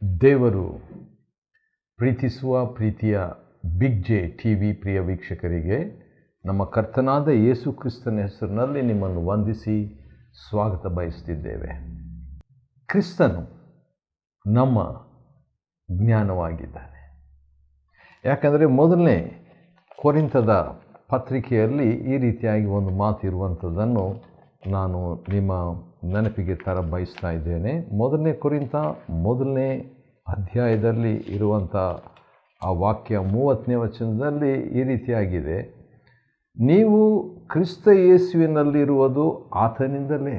ದೇವರು ಪ್ರೀತಿಸುವ ಪ್ರೀತಿಯ ಬಿಗ್ ಜೆ ಟಿ ವಿ ಪ್ರಿಯ ವೀಕ್ಷಕರಿಗೆ ನಮ್ಮ ಕರ್ತನಾದ ಯೇಸು ಕ್ರಿಸ್ತನ ಹೆಸರಿನಲ್ಲಿ ನಿಮ್ಮನ್ನು ವಂದಿಸಿ ಸ್ವಾಗತ ಬಯಸ್ತಿದ್ದೇವೆ. ಕ್ರಿಸ್ತನು ನಮ್ಮ ಜ್ಞಾನವಾಗಿದ್ದಾನೆ. ಯಾಕಂದರೆ ಮೊದಲನೇ ಕೊರಿಂಥದ ಪತ್ರಿಕೆಯಲ್ಲಿ ಈ ರೀತಿಯಾಗಿ ಒಂದು ಮಾತು ಇರುವಂಥದ್ದನ್ನು ನಾನು ನಿಮ್ಮ ನೆನಪಿಗೆ ತರ ಬಯಸ್ತಾ ಇದ್ದೇನೆ. ಮೊದಲನೇ ಕೊರಿಂಥ ಮೊದಲನೇ ಅಧ್ಯಾಯದಲ್ಲಿ ಇರುವಂಥ ಆ ವಾಕ್ಯ 30ನೇ ವಚನದಲ್ಲಿ ಈ ರೀತಿಯಾಗಿದೆ: ನೀವು ಕ್ರಿಸ್ತ ಯೇಸುವಿನಲ್ಲಿರುವುದು ಆತನಿಂದಲೇ,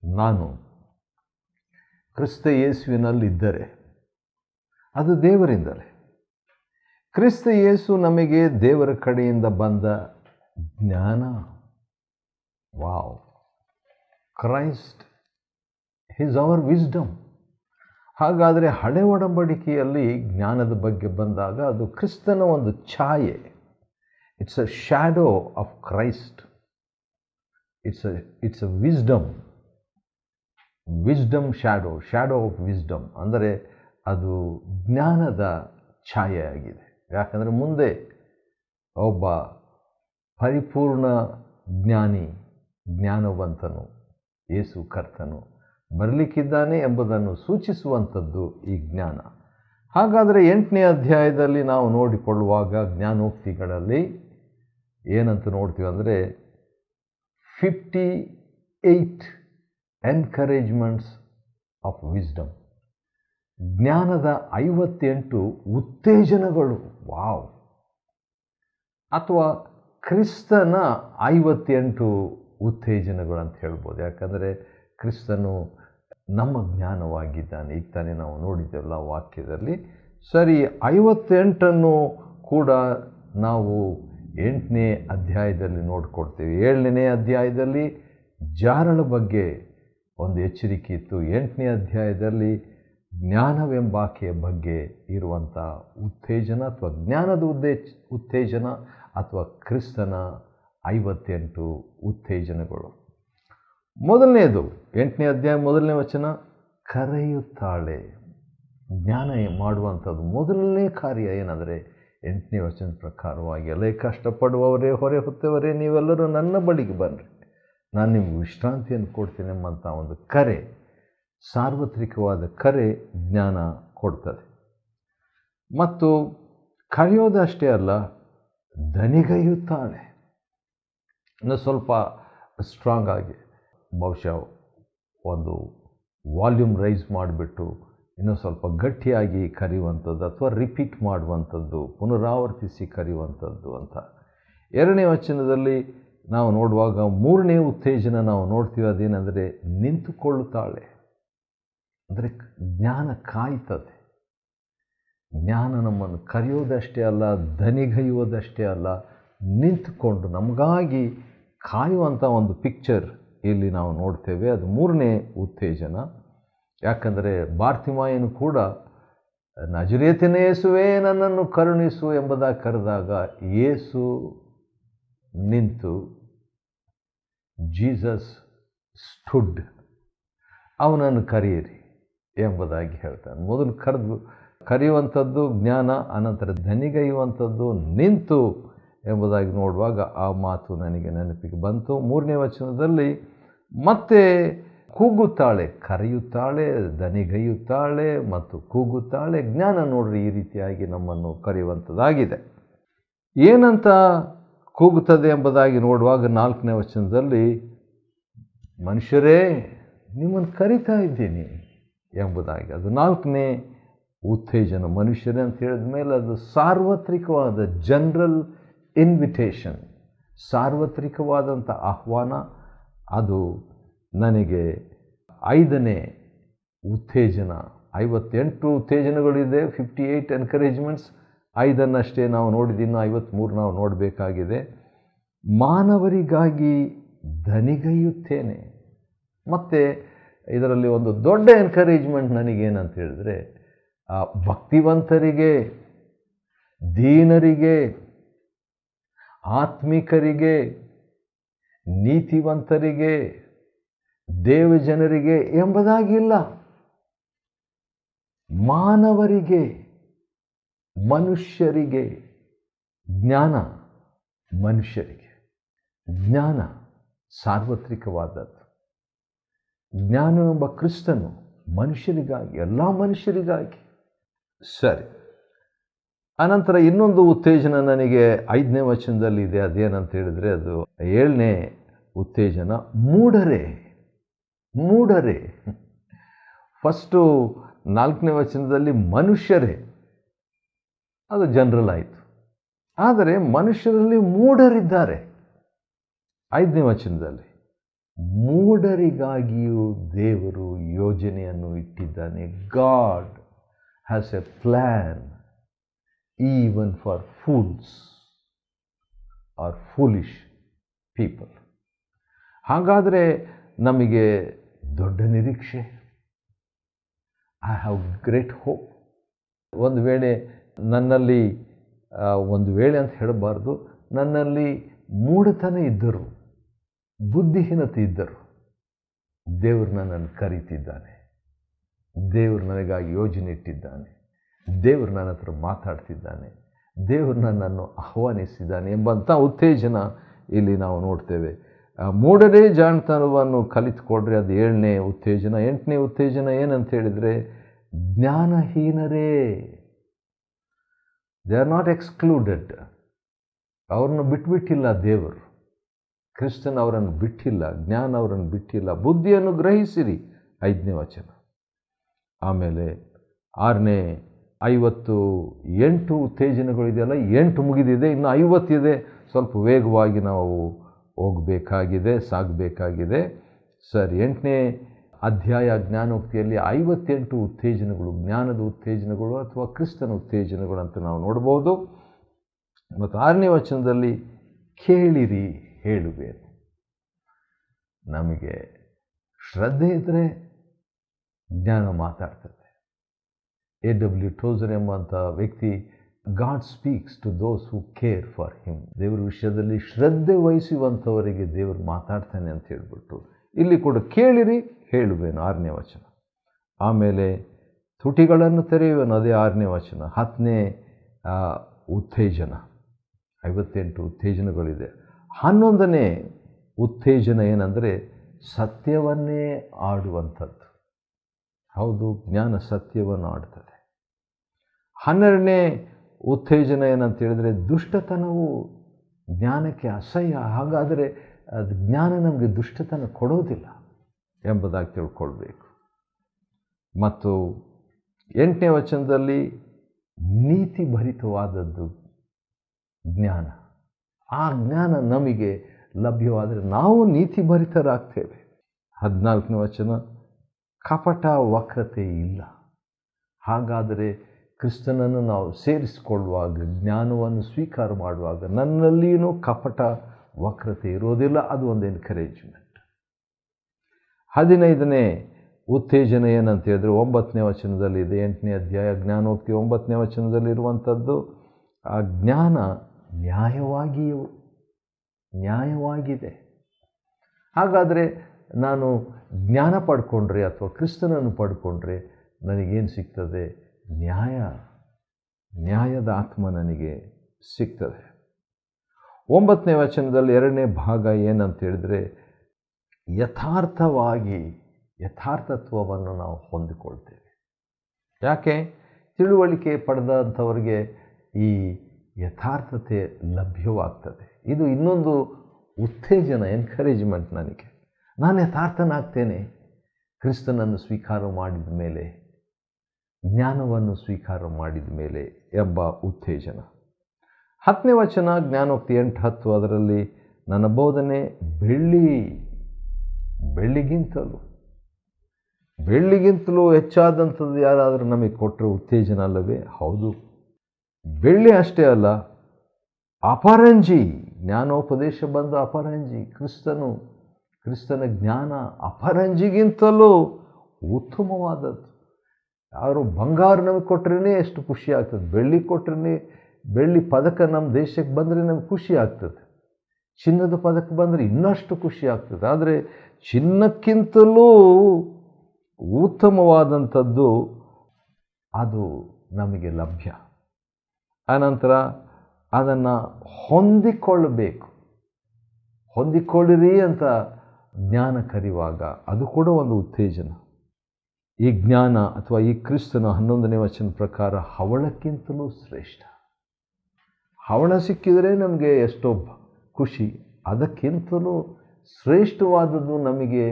ನಾನು ಕ್ರಿಸ್ತ ಯೇಸುವಿನಲ್ಲಿದ್ದರೆ ಅದು ದೇವರಿಂದಲೇ. ಕ್ರಿಸ್ತ ಯೇಸು ನಮಗೆ ದೇವರ ಕಡೆಯಿಂದ ಬಂದ ಜ್ಞಾನ. Wow! Christ is our wisdom. ಹಾಗಾದರೆ ಹಳೆ ಒಡಂಬಡಿಕೆಯಲ್ಲಿ ಜ್ಞಾನದ ಬಗ್ಗೆ ಬಂದಾಗ ಅದು ಕ್ರಿಸ್ತನ ಒಂದು ಛಾಯೆ. It's a shadow of Christ. It's a wisdom shadow of wisdom ಅಂದರೆ ಅದು ಜ್ಞಾನದ ಛಾಯೆಯಾಗಿದೆ. ಯಾಕಂದರೆ ಮುಂದೆ ಒಬ್ಬ ಪರಿಪೂರ್ಣ ಜ್ಞಾನವಂತನು ಯೇಸು ಕರ್ತನು ಬರಲಿಕ್ಕಿದ್ದಾನೆ ಎಂಬುದನ್ನು ಸೂಚಿಸುವಂಥದ್ದು ಈ ಜ್ಞಾನ. ಹಾಗಾದರೆ 8ನೇ ಅಧ್ಯಾಯದಲ್ಲಿ ನಾವು ನೋಡಿಕೊಳ್ಳುವಾಗ ಜ್ಞಾನೋಕ್ತಿಗಳಲ್ಲಿ ಏನಂತ ನೋಡ್ತೀವಿ ಅಂದರೆ 58 ಎನ್ಕರೇಜ್ಮೆಂಟ್ಸ್ ಆಫ್ ವಿಸ್ಡಮ್. ಜ್ಞಾನದ 58 ಉತ್ತೇಜನಗಳು. ವಾವ್! ಅಥವಾ ಕ್ರಿಸ್ತನ 58 ಉತ್ತೇಜನಗಳು ಅಂತ ಹೇಳ್ಬೋದು. ಯಾಕಂದರೆ ಕ್ರಿಸ್ತನು ನಮ್ಮ ಜ್ಞಾನವಾಗಿದ್ದಾನೆ. ಈಗ ತಾನೇ ನಾವು ನೋಡಿದ್ದೇವಲ್ಲ ವಾಕ್ಯದಲ್ಲಿ. ಸರಿ, 58 ಕೂಡ ನಾವು 8ನೇ ಅಧ್ಯಾಯದಲ್ಲಿ ನೋಡಿಕೊಡ್ತೇವೆ. 7ನೇ ಅಧ್ಯಾಯದಲ್ಲಿ ಜಾರಳ ಬಗ್ಗೆ ಒಂದು ಎಚ್ಚರಿಕೆ ಇತ್ತು. 8ನೇ ಅಧ್ಯಾಯದಲ್ಲಿ ಜ್ಞಾನವೆಂಬಾಕೆಯ ಬಗ್ಗೆ ಇರುವಂಥ ಉತ್ತೇಜನ ಅಥವಾ ಜ್ಞಾನದ ಉತ್ತೇಜನ ಅಥವಾ ಕ್ರಿಸ್ತನ 58 ಉತ್ತೇಜನಗಳು. ಮೊದಲನೇದು 8ನೇ ಅಧ್ಯಾಯ 1ನೇ ವಚನ, ಕರೆಯುತ್ತಾಳೆ. ಜ್ಞಾನ ಮಾಡುವಂಥದ್ದು ಮೊದಲನೇ ಕಾರ್ಯ ಏನಂದರೆ 8ನೇ ವಚನ ಪ್ರಕಾರವಾಗಿ, ಅಲ್ಲೇ ಕಷ್ಟಪಡುವವರೇ ಹೊರೆ ಹೊತ್ತವರೇ ನೀವೆಲ್ಲರೂ ನನ್ನ ಬಳಿಗೆ ಬನ್ನಿರಿ, ನಾನು ನಿಮ್ಗೆ ವಿಶ್ರಾಂತಿಯನ್ನು ಕೊಡ್ತೇನೆ ಎಂಬಂಥ ಒಂದು ಕರೆ, ಸಾರ್ವತ್ರಿಕವಾದ ಕರೆ ಜ್ಞಾನ ಕೊಡ್ತದೆ. ಮತ್ತು ಕರೆಯೋದಷ್ಟೇ ಅಲ್ಲ, ದನಿಗೈಯುತ್ತಾಳೆ. ಇನ್ನು ಸ್ವಲ್ಪ ಸ್ಟ್ರಾಂಗ್ ಆಗಿ, ಬಹುಶಃ ಒಂದು ವಾಲ್ಯೂಮ್ ರೈಸ್ ಮಾಡಿಬಿಟ್ಟು ಇನ್ನೂ ಸ್ವಲ್ಪ ಗಟ್ಟಿಯಾಗಿ ಕರೆಯುವಂಥದ್ದು ಅಥವಾ ರಿಪೀಟ್ ಮಾಡುವಂಥದ್ದು, ಪುನರಾವರ್ತಿಸಿ ಕರೆಯುವಂಥದ್ದು ಅಂತ. 2ನೇ ವಚನದಲ್ಲಿ ನಾವು ನೋಡುವಾಗ 3ನೇ ಉತ್ತೇಜನ ನಾವು ನೋಡ್ತೀವಿ. ಅದೇನೆಂದರೆ ನಿಂತುಕೊಳ್ಳುತ್ತಾಳೆ. ಅಂದರೆ ಜ್ಞಾನ ಕಾಯ್ತದೆ. ಜ್ಞಾನ ನಮ್ಮನ್ನು ಕರೆಯೋದಷ್ಟೇ ಅಲ್ಲ, ದನಿಗೈಯುವುದಷ್ಟೇ ಅಲ್ಲ, ನಿಂತುಕೊಂಡು ನಮಗಾಗಿ ಕಾಯುವಂಥ ಒಂದು ಪಿಕ್ಚರ್ ಇಲ್ಲಿ ನಾವು ನೋಡ್ತೇವೆ. ಅದು 3ನೇ ಉತ್ತೇಜನ. ಯಾಕಂದರೆ ಬಾರ್ತಿಮಾಯನು ಕೂಡ ನಜರೇತಿನ ಯೇಸುವೇ ನನ್ನನ್ನು ಕರುಣಿಸು ಎಂಬುದಾಗಿ ಕರೆದಾಗ ಯೇಸು ನಿಂತು, ಜೀಸಸ್ ಸ್ಟುಡ್, ಅವನನ್ನು ಕರೆಯಿರಿ ಎಂಬುದಾಗಿ ಹೇಳ್ತಾನೆ. ಮೊದಲು ಕರೆಯುವಂಥದ್ದು ಜ್ಞಾನ, ಅನಂತರ ದನಿಗೈಯುವಂಥದ್ದು ನಿಂತು ಎಂಬುದಾಗಿ ನೋಡುವಾಗ ಆ ಮಾತು ನನಗೆ ನೆನಪಿಗೆ ಬಂತು. 3ನೇ ವಚನದಲ್ಲಿ ಮತ್ತೆ ಕೂಗುತ್ತಾಳೆ, ಕರೆಯುತ್ತಾಳೆ, ದನಿಗೈಯುತ್ತಾಳೆ ಮತ್ತು ಕೂಗುತ್ತಾಳೆ. ಜ್ಞಾನ ನೋಡ್ರಿ ಈ ರೀತಿಯಾಗಿ ನಮ್ಮನ್ನು ಕರೆಯುವಂಥದ್ದಾಗಿದೆ. ಏನಂತ ಕೂಗುತ್ತದೆ ಎಂಬುದಾಗಿ ನೋಡುವಾಗ 4ನೇ ವಚನದಲ್ಲಿ, ಮನುಷ್ಯರೇ ನಿಮ್ಮನ್ನು ಕರಿತಾ ಇದ್ದೀನಿ ಎಂಬುದಾಗಿ. ಅದು 4ನೇ ಉತ್ತೇಜನ. ಮನುಷ್ಯರೇ ಅಂತ ಹೇಳಿದ ಮೇಲೆ ಅದು ಸಾರ್ವತ್ರಿಕವಾದ ಜನರಲ್ ಇನ್ವಿಟೇಷನ್, ಸಾರ್ವತ್ರಿಕವಾದಂಥ ಆಹ್ವಾನ. ಅದು ನನಗೆ 5ನೇ ಉತ್ತೇಜನ. 58 ಉತ್ತೇಜನಗಳಿದೆ, 58 ಎನ್ಕರೇಜ್ಮೆಂಟ್ಸ್. 5ಅನ್ನಷ್ಟೇ ನಾವು ನೋಡಿದ್ದೀವಿ, 53 ನಾವು ನೋಡಬೇಕಾಗಿದೆ. ಮಾನವರಿಗಾಗಿ ದನಿಗೈಯುತ್ತೇನೆ. ಮತ್ತು ಇದರಲ್ಲಿ ಒಂದು ದೊಡ್ಡ ಎನ್ಕರೇಜ್ಮೆಂಟ್ ನನಗೇನಂತ ಹೇಳಿದ್ರೆ, ಭಕ್ತಿವಂತರಿಗೆ, ದೀನರಿಗೆ, ಆತ್ಮಿಕರಿಗೆ, ನೀತಿವಂತರಿಗೆ, ದೇವಜನರಿಗೆ ಎಂಬುದಾಗಿಲ್ಲ. ಮಾನವರಿಗೆ, ಮನುಷ್ಯರಿಗೆ ಜ್ಞಾನ, ಮನುಷ್ಯರಿಗೆ ಜ್ಞಾನ ಸಾರ್ವತ್ರಿಕವಾದದ್ದು. ಜ್ಞಾನ ಎಂಬ ಕ್ರಿಸ್ತನು ಮನುಷ್ಯರಿಗಾಗಿ, ಎಲ್ಲ ಮನುಷ್ಯರಿಗಾಗಿ. ಸರಿ, ಅನಂತರ ಇನ್ನೊಂದು ಉತ್ತೇಜನ ನನಗೆ 5ನೇ ವಚನದಲ್ಲಿ ಇದೆ. ಅದೇನಂತ ಹೇಳಿದರೆ, ಅದು 7ನೇ ಉತ್ತೇಜನ. ಮೂಢರೇ, ಮೂಢರೇ. ಫಸ್ಟು 4ನೇ ವಚನದಲ್ಲಿ ಮನುಷ್ಯರೇ, ಅದು ಜನರಲ್ ಆಯಿತು. ಆದರೆ ಮನುಷ್ಯರಲ್ಲಿ ಮೂಢರಿದ್ದಾರೆ. 5ನೇ ವಚನದಲ್ಲಿ ಮೂಢರಿಗಾಗಿಯೂ ದೇವರು ಯೋಜನೆಯನ್ನು ಇಟ್ಟಿದ್ದಾನೆ. God has a plan even for fools or foolish people. ಹಾಗಾದರೆ ನಮಗೆ ದೊಡ್ಡ ನಿರೀಕ್ಷೆ. I have great hope. ಒಂದು ವೇಳೆ ನನ್ನಲ್ಲಿ, ಒಂದು ವೇಳೆ ಅಂತ ಹೇಳಬಾರ್ದು, ನನ್ನಲ್ಲಿ ಮೂಢತನ ಇದ್ದರು, ಬುದ್ಧಿಹೀನತೆ ಇದ್ದರು, ದೇವರು ನನ್ನನ್ನು ಕರೀತಿದ್ದಾನೆ. ದೇವರು ನನಗಾಗಿ ಯೋಜನೆ ಇಟ್ಟಿದ್ದಾನೆ. ದೇವರು ನನ್ನ ಹತ್ರ ಮಾತಾಡ್ತಿದ್ದಾನೆ. ದೇವರು ನನ್ನನ್ನು ಆಹ್ವಾನಿಸಿದ್ದಾನೆ ಎಂಬಂಥ ಉತ್ತೇಜನ ಇಲ್ಲಿ ನಾವು ನೋಡ್ತೇವೆ. ಮೂಢರೇ ಜಾಣತನವನ್ನು ಕಲಿತುಕೊಡ್ರಿ, ಅದು 7ನೇ ಉತ್ತೇಜನ. 8ನೇ ಉತ್ತೇಜನ ಏನಂತ ಹೇಳಿದರೆ, ಜ್ಞಾನಹೀನರೇ. They are not excluded. ಅವ್ರನ್ನ ಬಿಟ್ಬಿಟ್ಟಿಲ್ಲ ದೇವರು. ಕ್ರಿಸ್ತನ್ ಅವರನ್ನು ಬಿಟ್ಟಿಲ್ಲ, ಜ್ಞಾನ ಅವರನ್ನು ಬಿಟ್ಟಿಲ್ಲ. ಬುದ್ಧಿಯನ್ನು ಗ್ರಹಿಸಿರಿ, 5ನೇ ವಚನ. ಆಮೇಲೆ 6ನೇ 58 ಉತ್ತೇಜನಗಳಿದೆಯಲ್ಲ, 8 ಮುಗಿದಿದೆ, ಇನ್ನು 50 ಇದೆ. ಸ್ವಲ್ಪ ವೇಗವಾಗಿ ನಾವು ಹೋಗಬೇಕಾಗಿದೆ, ಸಾಗಬೇಕಾಗಿದೆ. ಸರಿ, 8ನೇ ಅಧ್ಯಾಯ ಜ್ಞಾನೋಕ್ತಿಯಲ್ಲಿ 58 ಉತ್ತೇಜನಗಳು, ಜ್ಞಾನದ ಉತ್ತೇಜನಗಳು ಅಥವಾ ಕ್ರಿಸ್ತನ ಉತ್ತೇಜನಗಳು ಅಂತ ನಾವು ನೋಡ್ಬೋದು. ಮತ್ತು 6ನೇ ವಚನದಲ್ಲಿ ಕೇಳಿರಿ, ಹೇಳುವೇನು. ನಮಗೆ ಶ್ರದ್ಧೆ ಇದ್ದರೆ ಜ್ಞಾನ ಮಾತಾಡ್ತದೆ. A.W. ಟೋಸರ್ ಎಂಬಂಥ ವ್ಯಕ್ತಿ, God speaks to those who care for him. ದೇವರ ವಿಷಯದಲ್ಲಿ ಶ್ರದ್ಧೆ ವಹಿಸುವಂಥವರಿಗೆ ದೇವರು ಮಾತಾಡ್ತಾನೆ ಅಂತ ಹೇಳ್ಬಿಟ್ಟು ಇಲ್ಲಿ ಕೂಡ ಕೇಳಿರಿ, ಹೇಳುವೇನು, 6ನೇ ವಚನ. ಆಮೇಲೆ ತುಟಿಗಳನ್ನು ತೆರೆಯುವೆನು, ಅದೇ 6ನೇ ವಚನ. 10ನೇ ಉತ್ತೇಜನ, 58 ಉತ್ತೇಜನಗಳಿದೆ. 11ನೇ ಉತ್ತೇಜನ ಏನಂದರೆ, ಸತ್ಯವನ್ನೇ ಆಡುವಂಥದ್ದು. ಹೌದು, ಜ್ಞಾನ ಸತ್ಯವನ್ನು ಆಡ್ತದೆ. 12ನೇ ಉತ್ತೇಜನ ಏನಂತ ಹೇಳಿದರೆ, ದುಷ್ಟತನವು ಜ್ಞಾನಕ್ಕೆ ಅಸಹ್ಯ. ಹಾಗಾದರೆ ಅದು ಜ್ಞಾನ ನಮಗೆ ದುಷ್ಟತನ ಕೊಡೋದಿಲ್ಲ ಎಂಬುದಾಗಿ ತಿಳ್ಕೊಳ್ಬೇಕು. ಮತ್ತು 8ನೇ ವಚನದಲ್ಲಿ ನೀತಿ ಭರಿತವಾದದ್ದು ಜ್ಞಾನ. ಆ ಜ್ಞಾನ ನಮಗೆ ಲಭ್ಯವಾದರೆ ನಾವು ನೀತಿ ಭರಿತರಾಗ್ತೇವೆ. 14ನೇ ವಚನ, ಕಪಟ ವಕ್ರತೆ ಇಲ್ಲ. ಹಾಗಾದರೆ ಕ್ರಿಸ್ತನನ್ನು ನಾವು ಸೇರಿಸಿಕೊಳ್ಳುವಾಗ, ಜ್ಞಾನವನ್ನು ಸ್ವೀಕಾರ ಮಾಡುವಾಗ ನನ್ನಲ್ಲಿಯೂ ಕಪಟ ವಕ್ರತೆ ಇರೋದಿಲ್ಲ. ಅದು ಒಂದು ಎನ್ಕರೇಜ್ಮೆಂಟ್. 15ನೇ ಉತ್ತೇಜನ ಏನಂತ ಹೇಳಿದ್ರೆ, 9ನೇ ವಚನದಲ್ಲಿ ಇದೆ. 8ನೇ ಅಧ್ಯಾಯ ಜ್ಞಾನೋಕ್ತಿ 9ನೇ ವಚನದಲ್ಲಿ ಇರುವಂಥದ್ದು, ಆ ಜ್ಞಾನ ನ್ಯಾಯವಾಗಿದೆ. ಹಾಗಾದರೆ ನಾನು ಜ್ಞಾನ ಪಡ್ಕೊಂಡ್ರೆ ಅಥವಾ ಕ್ರಿಸ್ತನನ್ನು ಪಡ್ಕೊಂಡ್ರೆ ನನಗೇನು ಸಿಗ್ತದೆ? ನ್ಯಾಯದ ಆತ್ಮ ನನಗೆ ಸಿಗ್ತದೆ. 9ನೇ ವಚನದಲ್ಲಿ 2ನೇ ಭಾಗ ಏನಂತ ಹೇಳಿದರೆ, ಯಥಾರ್ಥತ್ವವನ್ನು ನಾವು ಹೊಂದಿಕೊಳ್ತೇವೆ. ಯಾಕೆ? ತಿಳುವಳಿಕೆ ಪಡೆದಂಥವರಿಗೆ ಈ ಯಥಾರ್ಥತೆ ಲಭ್ಯವಾಗ್ತದೆ. ಇದು ಇನ್ನೊಂದು ಉತ್ತೇಜನ, ಎನ್ಕರೇಜ್ಮೆಂಟ್ ನನಗೆ. ನಾನು ಯಥಾರ್ಥನಾಗ್ತೇನೆ ಕ್ರಿಸ್ತನನ್ನು ಸ್ವೀಕಾರ ಮಾಡಿದ ಮೇಲೆ, ಜ್ಞಾನವನ್ನು ಸ್ವೀಕಾರ ಮಾಡಿದ ಮೇಲೆ ಎಂಬ ಉತ್ತೇಜನ. 10ನೇ ವಚನ ಜ್ಞಾನೋಕ್ತಿ 8-10, ಅದರಲ್ಲಿ ನನ್ನ ಬೋಧನೆ ಬೆಳ್ಳಿಗಿಂತಲೂ ಹೆಚ್ಚಾದಂಥದ್ದು ಯಾರಾದರೂ ನಮಗೆ ಕೊಟ್ಟರೆ ಉತ್ತೇಜನ ಅಲ್ಲವೇ? ಹೌದು. ಬೆಳ್ಳಿ ಅಷ್ಟೇ ಅಲ್ಲ, ಅಪರಂಜಿ ಜ್ಞಾನೋಪದೇಶ ಬಂದ ಅಪರಂಜಿ. ಕ್ರಿಸ್ತನ ಜ್ಞಾನ ಅಪರಂಜಿಗಿಂತಲೂ ಉತ್ತಮವಾದದ್ದು. ಅವರು ಬಂಗಾರ ನಮಗೆ ಕೊಟ್ಟರೆ ಎಷ್ಟು ಖುಷಿ ಆಗ್ತದೆ, ಬೆಳ್ಳಿ ಕೊಟ್ಟರೆ, ಬೆಳ್ಳಿ ಪದಕ ನಮ್ಮ ದೇಶಕ್ಕೆ ಬಂದರೆ ನಮಗೆ ಖುಷಿ ಆಗ್ತದೆ, ಚಿನ್ನದ ಪದಕ ಬಂದರೆ ಇನ್ನಷ್ಟು ಖುಷಿ ಆಗ್ತದೆ. ಆದರೆ ಚಿನ್ನಕ್ಕಿಂತಲೂ ಉತ್ತಮವಾದಂಥದ್ದು ಅದು ನಮಗೆ ಲಭ್ಯ. ಆನಂತರ ಅದನ್ನು ಹೊಂದಿಕೊಳ್ಳಬೇಕು. ಹೊಂದಿಕೊಳ್ಳಿರಿ ಅಂತ ಜ್ಞಾನ ಕರೆಯುವಾಗ ಅದು ಕೂಡ ಒಂದು ಉತ್ತೇಜನ. ಈ ಜ್ಞಾನ ಅಥವಾ ಈ ಕ್ರಿಸ್ತನ 11ನೇ ವಚನ ಪ್ರಕಾರ ಹವಳಕ್ಕಿಂತಲೂ ಶ್ರೇಷ್ಠ. ಹವಳ ಸಿಕ್ಕಿದರೆ ನಮಗೆ ಎಷ್ಟೋ ಖುಷಿ, ಅದಕ್ಕಿಂತಲೂ ಶ್ರೇಷ್ಠವಾದದ್ದು ನಮಗೆ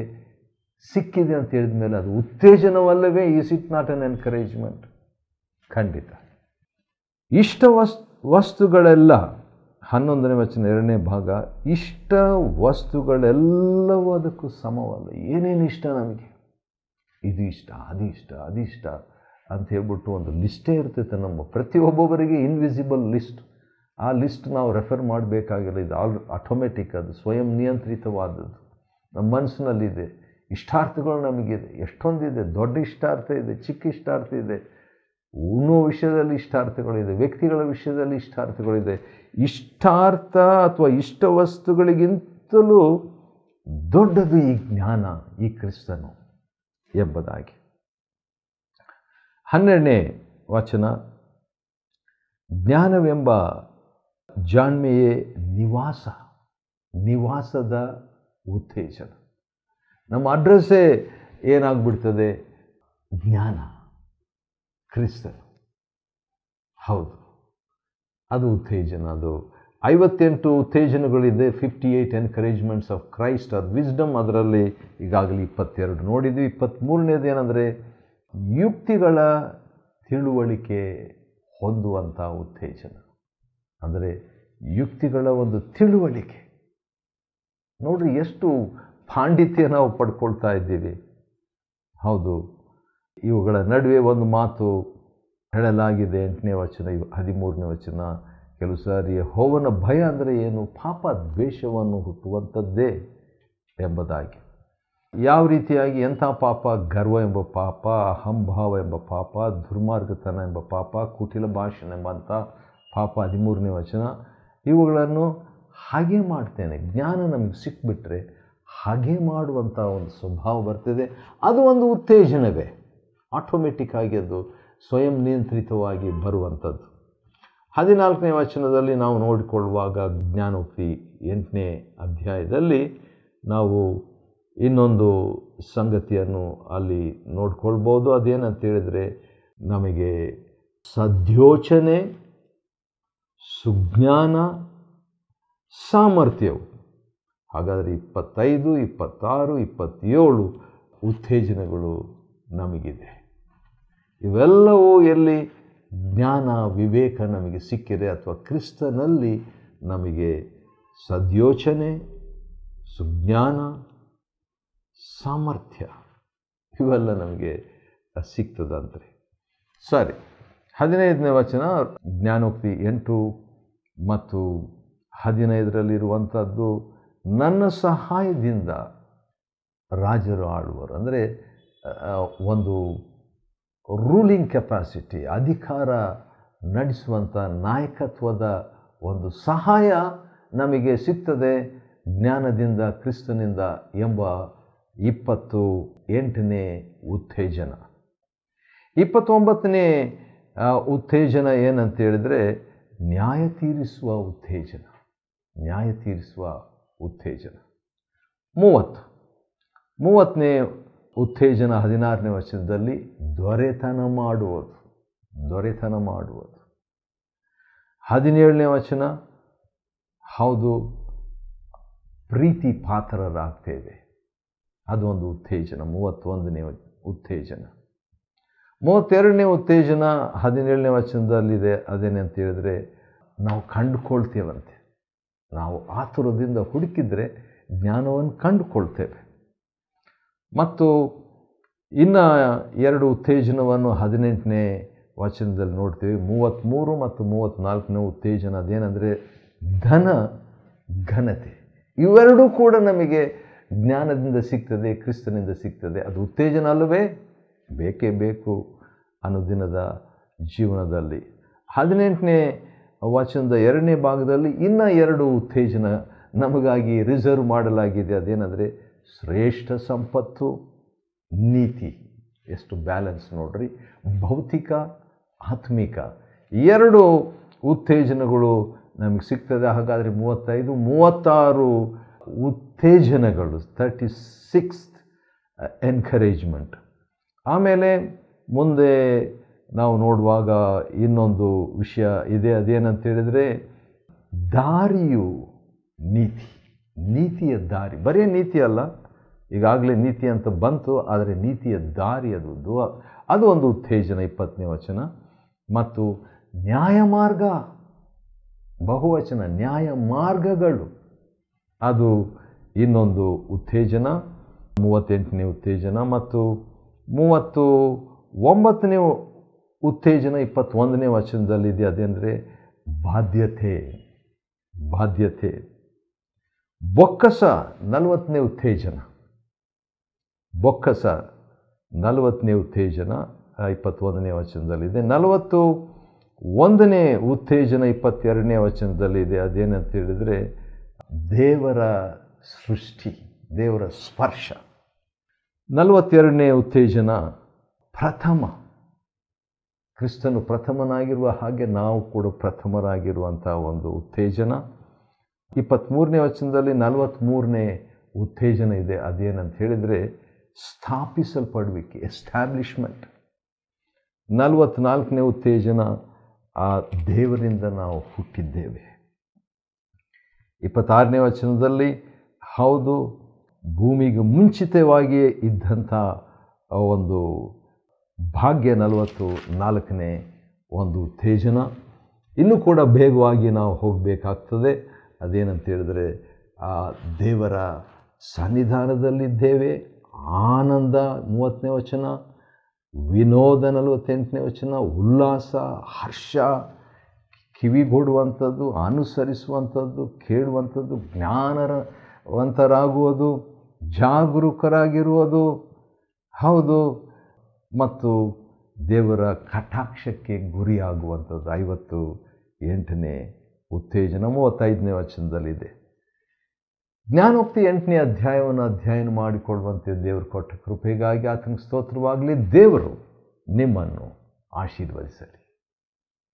ಸಿಕ್ಕಿದೆ ಅಂತ ಹೇಳಿದ ಮೇಲೆ ಅದು ಉತ್ತೇಜನವಲ್ಲವೇ? Is it not an encouragement? ಖಂಡಿತ. ಇಷ್ಟ ವಸ್ತುಗಳೆಲ್ಲ 11ನೇ ವಚನ 2ನೇ ಭಾಗ, ಇಷ್ಟ ವಸ್ತುಗಳೆಲ್ಲವೂ ಅದಕ್ಕೂ ಸಮವಲ್ಲ. ಏನೇನು ಇಷ್ಟ ನಮಗೆ? ಇದು ಇಷ್ಟ, ಅದಿಷ್ಟ ಅಂತ ಹೇಳ್ಬಿಟ್ಟು ಒಂದು ಲಿಸ್ಟೇ ಇರ್ತೈತೆ ನಮ್ಮ ಪ್ರತಿಯೊಬ್ಬೊಬ್ಬರಿಗೆ, ಇನ್ವಿಸಿಬಲ್ ಲಿಸ್ಟ್. ಆ ಲಿಸ್ಟ್ ನಾವು ರೆಫರ್ ಮಾಡಬೇಕಾಗಿಲ್ಲ, ಇದು ಆಟೋಮೆಟಿಕ್, ಅದು ಸ್ವಯಂ ನಿಯಂತ್ರಿತವಾದದ್ದು ನಮ್ಮ ಮನಸ್ಸಿನಲ್ಲಿದೆ. ಇಷ್ಟಾರ್ಥಗಳು ನಮಗಿದೆ, ಎಷ್ಟೊಂದಿದೆ. ದೊಡ್ಡ ಇಷ್ಟಾರ್ಥ ಇದೆ, ಚಿಕ್ಕ ಇಷ್ಟಾರ್ಥ ಇದೆ, ಉಣ್ಣುವ ವಿಷಯದಲ್ಲಿ ಇಷ್ಟಾರ್ಥಗಳಿದೆ, ವ್ಯಕ್ತಿಗಳ ವಿಷಯದಲ್ಲಿ ಇಷ್ಟಾರ್ಥಗಳಿದೆ. ಇಷ್ಟಾರ್ಥ ಅಥವಾ ಇಷ್ಟ ವಸ್ತುಗಳಿಗಿಂತಲೂ ದೊಡ್ಡದು ಈ ಜ್ಞಾನ, ಈ ಕ್ರಿಸ್ತನು ಎಂಬುದಾಗಿ. 12ನೇ ವಚನ, ಜ್ಞಾನವೆಂಬ ಜಾಣ್ಮೆಯೇ ನಿವಾಸದ ಉತ್ತೇಜನ. ನಮ್ಮ ಅಡ್ರೆಸ್ಸೇ ಏನಾಗ್ಬಿಡ್ತದೆ? ಜ್ಞಾನ, ಕ್ರಿಸ್ತನು. ಹೌದು, ಅದು ಉತ್ತೇಜನ. ಅದು 58 ಉತ್ತೇಜನಗಳಿದೆ. 58 ಎನ್ಕರೇಜ್ಮೆಂಟ್ಸ್ ಆಫ್ ಕ್ರೈಸ್ಟ್ ಆರ್ ವಿಸ್ಡಮ್. ಅದರಲ್ಲಿ ಈಗಾಗಲೇ 22 ನೋಡಿದ್ವಿ. 23ನೇದು ಏನಂದರೆ ಯುಕ್ತಿಗಳ ತಿಳುವಳಿಕೆ ಹೊಂದುವಂಥ ಉತ್ತೇಜನ. ಅಂದರೆ ಯುಕ್ತಿಗಳ ಒಂದು ತಿಳುವಳಿಕೆ. ನೋಡ್ರಿ, ಎಷ್ಟು ಪಾಂಡಿತ್ಯ ನಾವು ಪಡ್ಕೊಳ್ತಾ ಇದ್ದೀವಿ. ಹೌದು, ಇವುಗಳ ನಡುವೆ ಒಂದು ಮಾತು ಹೇಳಲಾಗಿದೆ. 8ನೇ ವಚನ, 13ನೇ ವಚನ. ಕೆಲವು ಸಾರಿ ಯೆಹೋವನ ಭಯ ಅಂದರೆ ಏನು? ಪಾಪ ದ್ವೇಷವನ್ನು ಹುಟ್ಟುವಂಥದ್ದೇ ಎಂಬುದಾಗಿ. ಯಾವ ರೀತಿಯಾಗಿ? ಎಂಥ ಪಾಪ? ಗರ್ವ ಎಂಬ ಪಾಪ, ಅಹಂಭಾವ ಎಂಬ ಪಾಪ, ದುರ್ಮಾರ್ಗತನ ಎಂಬ ಪಾಪ, ಕುಟಿಲ ಭಾಷಣ ಎಂಬಂಥ ಪಾಪ. 13ನೇ ವಚನ. ಇವುಗಳನ್ನು ಹಾಗೆ ಮಾಡ್ತೇನೆ. ಜ್ಞಾನ ನಮಗೆ ಸಿಕ್ಬಿಟ್ರೆ ಹಾಗೆ ಮಾಡುವಂಥ ಒಂದು ಸ್ವಭಾವ ಬರ್ತದೆ. ಅದು ಒಂದು ಉತ್ತೇಜನವೇ, ಆಟೋಮೆಟಿಕ್ ಆಗಿ ಅದು ಸ್ವಯಂ ನಿಯಂತ್ರಿತವಾಗಿ ಬರುವಂಥದ್ದು. 14ನೇ ವಚನದಲ್ಲಿ ನಾವು ನೋಡಿಕೊಳ್ಳುವಾಗ, ಜ್ಞಾನೋಕ್ತಿ 8ನೇ ಅಧ್ಯಾಯದಲ್ಲಿ ನಾವು ಇನ್ನೊಂದು ಸಂಗತಿಯನ್ನು ಅಲ್ಲಿ ನೋಡ್ಕೊಳ್ಬೋದು. ಅದೇನಂತ ಹೇಳಿದರೆ, ನಮಗೆ ಸದ್ಯೋಚನೆ, ಸುಜ್ಞಾನ, ಸಾಮರ್ಥ್ಯವು. ಹಾಗಾದರೆ 25, 26, 27 ಉತ್ತೇಜನಗಳು ನಮಗಿದೆ. ಇವೆಲ್ಲವೂ ಎಲ್ಲಿ? ಜ್ಞಾನ, ವಿವೇಕ ನಮಗೆ ಸಿಕ್ಕಿದೆ, ಅಥವಾ ಕ್ರಿಸ್ತನಲ್ಲಿ ನಮಗೆ ಸದ್ಯೋಚನೆ, ಸುಜ್ಞಾನ, ಸಾಮರ್ಥ್ಯ ಇವೆಲ್ಲ ನಮಗೆ ಸಿಗ್ತದಂತೆ. ಸರಿ, 15ನೇ ವಚನ, ಜ್ಞಾನೋಕ್ತಿ 8 ಮತ್ತು 15ರಲ್ಲಿರುವಂಥದ್ದು, ನನ್ನ ಸಹಾಯದಿಂದ ರಾಜರು ಆಳುವರು. ಅಂದರೆ ಒಂದು ರೂಲಿಂಗ್ ಕೆಪಾಸಿಟಿ, ಅಧಿಕಾರ ನಡೆಸುವಂಥ ನಾಯಕತ್ವದ ಒಂದು ಸಹಾಯ ನಮಗೆ ಸಿಗ್ತದೆ ಜ್ಞಾನದಿಂದ, ಕ್ರಿಸ್ತನಿಂದ ಎಂಬ 28ನೇ ಉತ್ತೇಜನ. 29ನೇ ಉತ್ತೇಜನ ಏನಂತ ಹೇಳಿದರೆ, ನ್ಯಾಯ ತೀರಿಸುವ ಉತ್ತೇಜನ. ನ್ಯಾಯ ತೀರಿಸುವ ಉತ್ತೇಜನ. 30ನೇ ಉತ್ತೇಜನ 16ನೇ ವಚನದಲ್ಲಿ ದೊರೆತನ ಮಾಡುವುದು. 17ನೇ ವಚನ, ಹೌದು, ಪ್ರೀತಿ ಪಾತ್ರರಾಗ್ತೇವೆ. ಅದು ಒಂದು ಉತ್ತೇಜನ. 31ನೇ ಉತ್ತೇಜನ. 32ನೇ ಉತ್ತೇಜನ 17ನೇ ವಚನದಲ್ಲಿದೆ. ಅದೇನಂತ ಹೇಳಿದರೆ, ನಾವು ಕಂಡುಕೊಳ್ತೇವಂತೆ. ನಾವು ಆತುರದಿಂದ ಹುಡುಕಿದರೆ ಜ್ಞಾನವನ್ನು ಕಂಡುಕೊಳ್ತೇವೆ. ಮತ್ತು ಇನ್ನು 2 ಉತ್ತೇಜನವನ್ನು 18ನೇ ವಚನದಲ್ಲಿ ನೋಡ್ತೀವಿ. 33 ಮತ್ತು 34ನೇ ಉತ್ತೇಜನ. ಅದೇನೆಂದರೆ ಧನ, ಘನತೆ. ಇವೆರಡೂ ಕೂಡ ನಮಗೆ ಜ್ಞಾನದಿಂದ ಸಿಗ್ತದೆ, ಕ್ರಿಸ್ತನಿಂದ ಸಿಗ್ತದೆ. ಅದು ಉತ್ತೇಜನ ಅಲ್ಲವೇ? ಬೇಕೇ ಬೇಕು ಅನುದಿನದ ಜೀವನದಲ್ಲಿ. 18ನೇ ವಚನದ 2ನೇ ಭಾಗದಲ್ಲಿ ಇನ್ನು 2 ಉತ್ತೇಜನ ನಮಗಾಗಿ ರಿಸರ್ವ್ ಮಾಡಲಾಗಿದೆ. ಅದೇನೆಂದರೆ ಶ್ರೇಷ್ಠ ಸಂಪತ್ತು, ನೀತಿ. ಎಷ್ಟು ಬ್ಯಾಲೆನ್ಸ್ ನೋಡ್ರಿ. ಭೌತಿಕ, ಆತ್ಮಿಕ ಎರಡು ಉತ್ತೇಜನಗಳು ನಮಗೆ ಸಿಗ್ತದೆ. ಹಾಗಾದರೆ 36 ಉತ್ತೇಜನಗಳು, 36 ಎನ್ಕರೇಜ್ಮೆಂಟ್. ಆಮೇಲೆ ಮುಂದೆ ನಾವು ನೋಡುವಾಗ ಇನ್ನೊಂದು ವಿಷಯ ಇದೆ. ಅದೇನಂತ ಹೇಳಿದರೆ ದಾರಿಯು ನೀತಿ, ನೀತಿಯ ದಾರಿ. ಬರೀ ನೀತಿ ಅಲ್ಲ, ಈಗಾಗಲೇ ನೀತಿ ಅಂತ ಬಂತು, ಆದರೆ ನೀತಿಯ ದಾರಿ ಅದು ಒಂದು ಉತ್ತೇಜನ, 20ನೇ ವಚನ. ಮತ್ತು ನ್ಯಾಯಮಾರ್ಗ, ಬಹುವಚನ, ನ್ಯಾಯ ಮಾರ್ಗಗಳು, ಅದು ಇನ್ನೊಂದು ಉತ್ತೇಜನ, 38ನೇ ಉತ್ತೇಜನ. ಮತ್ತು 39ನೇ ಉತ್ತೇಜನ 21ನೇ ವಚನದಲ್ಲಿದೆ. ಅದೇಂದರೆ ಬಾಧ್ಯತೆ, ಬಾಧ್ಯತೆ. ಬೊಕ್ಕಸ 40ನೇ ಉತ್ತೇಜನ, ಬೊಕ್ಕಸ 40ನೇ ಉತ್ತೇಜನ 21ನೇ ವಚನದಲ್ಲಿದೆ. 41ನೇ ಉತ್ತೇಜನ 22ನೇ ವಚನದಲ್ಲಿದೆ. ಅದೇನಂತ ಹೇಳಿದರೆ ದೇವರ ಸೃಷ್ಟಿ, ದೇವರ ಸ್ಪರ್ಶ. 42ನೇ ಉತ್ತೇಜನ ಪ್ರಥಮ, ಕ್ರಿಸ್ತನು ಪ್ರಥಮನಾಗಿರುವ ಹಾಗೆ ನಾವು ಕೂಡ ಪ್ರಥಮರಾಗಿರುವಂಥ ಒಂದು ಉತ್ತೇಜನ. 23ನೇ ವಚನದಲ್ಲಿ 43ನೇ ಉತ್ತೇಜನ ಇದೆ. ಅದೇನಂತ ಹೇಳಿದರೆ ಸ್ಥಾಪಿಸಲ್ಪಡುವಿಕೆ, ಎಸ್ಟಾಬ್ಲಿಷ್ಮೆಂಟ್. 44ನೇ ಉತ್ತೇಜನ ಆ ದೇವರಿಂದ ನಾವು ಹುಟ್ಟಿದ್ದೇವೆ. 26ನೇ ವಚನದಲ್ಲಿ ಹೌದು, ಭೂಮಿಗೆ ಮುಂಚಿತವಾಗಿಯೇ ಇದ್ದಂಥ ಒಂದು ಭಾಗ್ಯ. 44ನೇ ಒಂದು ಉತ್ತೇಜನ. ಇನ್ನೂ ಕೂಡ ಬೇಗವಾಗಿ ನಾವು ಹೋಗಬೇಕಾಗ್ತದೆ. ಅದೇನಂತ ಹೇಳಿದರೆ ಆ ದೇವರ ಸನ್ನಿಧಾನದಲ್ಲಿದ್ದೇವೆ. ಆನಂದ 30ನೇ ವಚನ, ವಿನೋದ 48ನೇ ವಚನ, ಉಲ್ಲಾಸ, ಹರ್ಷ, ಕಿವಿಗೊಡುವಂಥದ್ದು, ಅನುಸರಿಸುವಂಥದ್ದು, ಕೇಳುವಂಥದ್ದು, ಜ್ಞಾನವಂತರಾಗುವುದು, ಜಾಗರೂಕರಾಗಿರುವುದು, ಹೌದು, ಮತ್ತು ದೇವರ ಕಟಾಕ್ಷಕ್ಕೆ ಗುರಿಯಾಗುವಂಥದ್ದು. 58ನೇ ಉತ್ತೇಜನ 35ನೇ ವಚನದಲ್ಲಿದೆ. ಜ್ಞಾನೋಕ್ತಿ 8ನೇ ಅಧ್ಯಾಯವನ್ನು ಅಧ್ಯಯನ ಮಾಡಿಕೊಳ್ಳುವಂತೆ ದೇವರು ಕೊಟ್ಟ ಕೃಪೆಗಾಗಿ ಆತನಿಗೆ ಸ್ತೋತ್ರವಾಗಲಿ. ದೇವರು ನಿಮ್ಮನ್ನು ಆಶೀರ್ವದಿಸಲಿ.